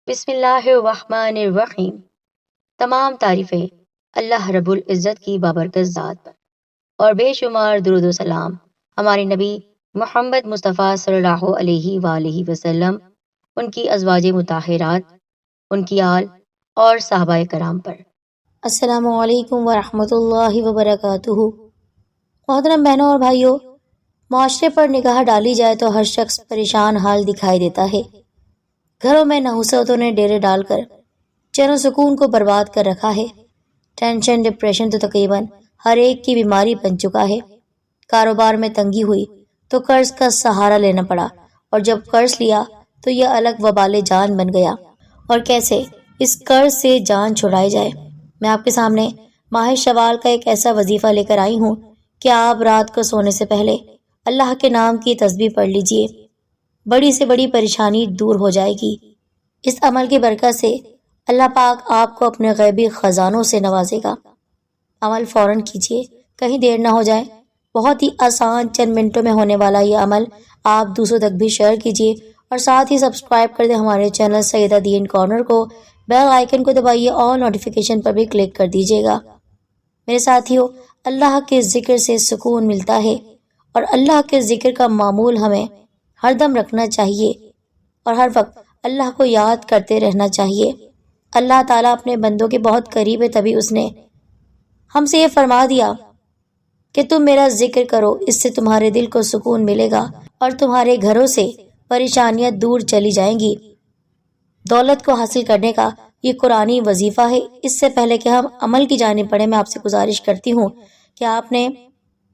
بسم اللہ الرحمن الرحیم۔ تمام تعریفیں اللہ رب العزت کی بابرکت ذات پر، اور بے شمار درود و سلام ہمارے نبی محمد مصطفیٰ صلی اللہ علیہ وآلہ وسلم، ان کی ازواج مطہرات، ان کی آل اور صحابہ کرام پر۔ السلام علیکم ورحمۃ اللہ وبرکاتہ۔ محترم بہنوں اور بھائیوں، معاشرے پر نگاہ ڈالی جائے تو ہر شخص پریشان حال دکھائی دیتا ہے۔ گھروں میں نحوستوں نے ڈیرے ڈال کر چین و سکون کو برباد کر رکھا ہے۔ ٹینشن، ڈپریشن تو تقریباً ہر ایک کی بیماری بن چکا ہے۔ کاروبار میں تنگی ہوئی تو قرض کا سہارا لینا پڑا، اور جب قرض لیا تو یہ الگ وبال جان بن گیا۔ اور کیسے اس قرض سے جان چھڑائی جائے، میں آپ کے سامنے ماہ شوال کا ایک ایسا وظیفہ لے کر آئی ہوں کہ آپ رات کو سونے سے پہلے اللہ کے نام کی تسبیح پڑھ لیجئے، بڑی سے بڑی پریشانی دور ہو جائے گی۔ اس عمل کی برکت سے اللہ پاک آپ کو اپنے غیبی خزانوں سے نوازے گا۔ عمل فوراً کیجیے، کہیں دیر نہ ہو جائے۔ بہت ہی آسان، چند منٹوں میں ہونے والا یہ عمل آپ دوسروں تک بھی شیئر کیجیے، اور ساتھ ہی سبسکرائب کر دیں ہمارے چینل سیدہ دین کارنر کو۔ بیل آئیکن کو دبائیے اور نوٹیفیکیشن پر بھی کلک کر دیجیے گا۔ میرے ساتھیوں، اللہ کے ذکر سے سکون ملتا ہے، اور اللہ کے ذکر کا معمول ہمیں ہر دم رکھنا چاہیے، اور ہر وقت اللہ کو یاد کرتے رہنا چاہیے۔ اللہ تعالیٰ اپنے بندوں کے بہت قریب ہے، تبھی اس نے ہم سے یہ فرما دیا کہ تم میرا ذکر کرو، اس سے تمہارے دل کو سکون ملے گا اور تمہارے گھروں سے پریشانیاں دور چلی جائیں گی۔ دولت کو حاصل کرنے کا یہ قرآنی وظیفہ ہے۔ اس سے پہلے کہ ہم عمل کی جانب بڑھیں، میں آپ سے گزارش کرتی ہوں کہ آپ نے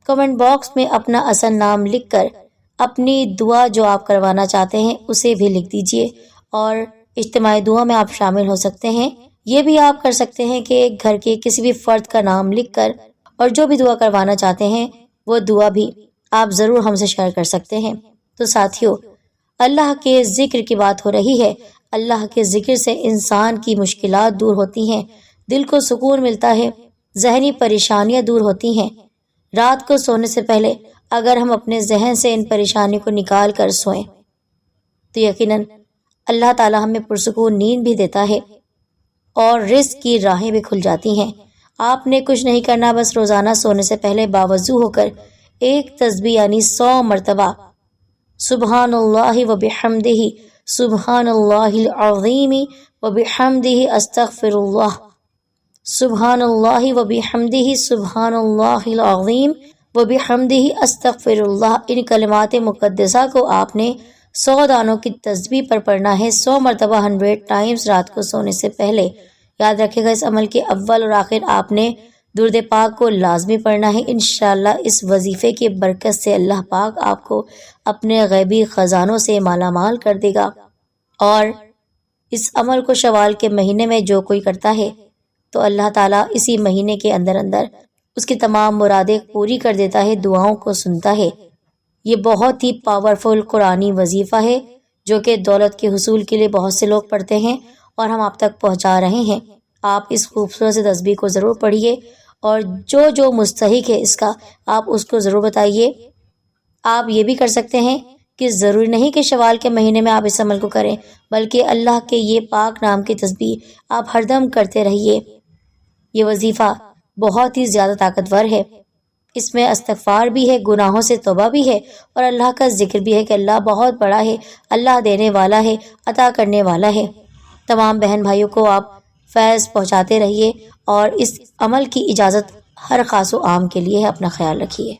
کمنٹ باکس میں اپنا اصل نام لکھ کر اپنی دعا جو آپ کروانا چاہتے ہیں اسے بھی لکھ دیجئے، اور اجتماعی دعا میں آپ شامل ہو سکتے ہیں۔ یہ بھی آپ کر سکتے ہیں کہ گھر کے کسی بھی فرد کا نام لکھ کر، اور جو بھی دعا کروانا چاہتے ہیں وہ دعا بھی آپ ضرور ہم سے شیئر کر سکتے ہیں۔ تو ساتھیوں، اللہ کے ذکر کی بات ہو رہی ہے۔ اللہ کے ذکر سے انسان کی مشکلات دور ہوتی ہیں، دل کو سکون ملتا ہے، ذہنی پریشانیاں دور ہوتی ہیں۔ رات کو سونے سے پہلے اگر ہم اپنے ذہن سے ان پریشانیوں کو نکال کر سوئیں تو یقیناً اللہ تعالیٰ ہمیں پرسکون نیند بھی دیتا ہے، اور رزق کی راہیں بھی کھل جاتی ہیں۔ آپ نے کچھ نہیں کرنا، بس روزانہ سونے سے پہلے باوضو ہو کر ایک تسبیح یعنی 100 مرتبہ سبحان اللہ و بحمدہ، سبحان اللہ العظیم و بحمدہ، استغفر اللہ، سبحان اللہ و بحمدہ، سبحان اللہ العظیم و بحمدہ، استغفر اللہ، ان کلمات مقدسہ کو آپ نے 100 دانوں کی تسبیح پر پڑھنا ہے، 100 مرتبہ 100 ٹائمز رات کو سونے سے پہلے۔ یاد رکھے گا، اس عمل کے اول اور آخر آپ نے درود پاک کو لازمی پڑھنا ہے۔ انشاءاللہ اس وظیفے کی برکت سے اللہ پاک آپ کو اپنے غیبی خزانوں سے مالا مال کر دے گا۔ اور اس عمل کو شوال کے مہینے میں جو کوئی کرتا ہے تو اللہ تعالیٰ اسی مہینے کے اندر اندر اس کی تمام مرادیں پوری کر دیتا ہے، دعاؤں کو سنتا ہے۔ یہ بہت ہی پاورفل قرآنی وظیفہ ہے جو کہ دولت کے حصول کے لیے بہت سے لوگ پڑھتے ہیں، اور ہم آپ تک پہنچا رہے ہیں۔ آپ اس خوبصورت سے تسبیح کو ضرور پڑھیے، اور جو مستحق ہے اس کا آپ اس کو ضرور بتائیے۔ آپ یہ بھی کر سکتے ہیں کہ ضروری نہیں کہ شوال کے مہینے میں آپ اس عمل کو کریں، بلکہ اللہ کے یہ پاک نام کی تسبیح آپ ہر دم کرتے رہیے۔ یہ وظیفہ بہت ہی زیادہ طاقتور ہے، اس میں استغفار بھی ہے، گناہوں سے توبہ بھی ہے، اور اللہ کا ذکر بھی ہے کہ اللہ بہت بڑا ہے، اللہ دینے والا ہے، عطا کرنے والا ہے۔ تمام بہن بھائیوں کو آپ فیض پہنچاتے رہیے، اور اس عمل کی اجازت ہر خاص و عام کے لیے ہے۔ اپنا خیال رکھیے۔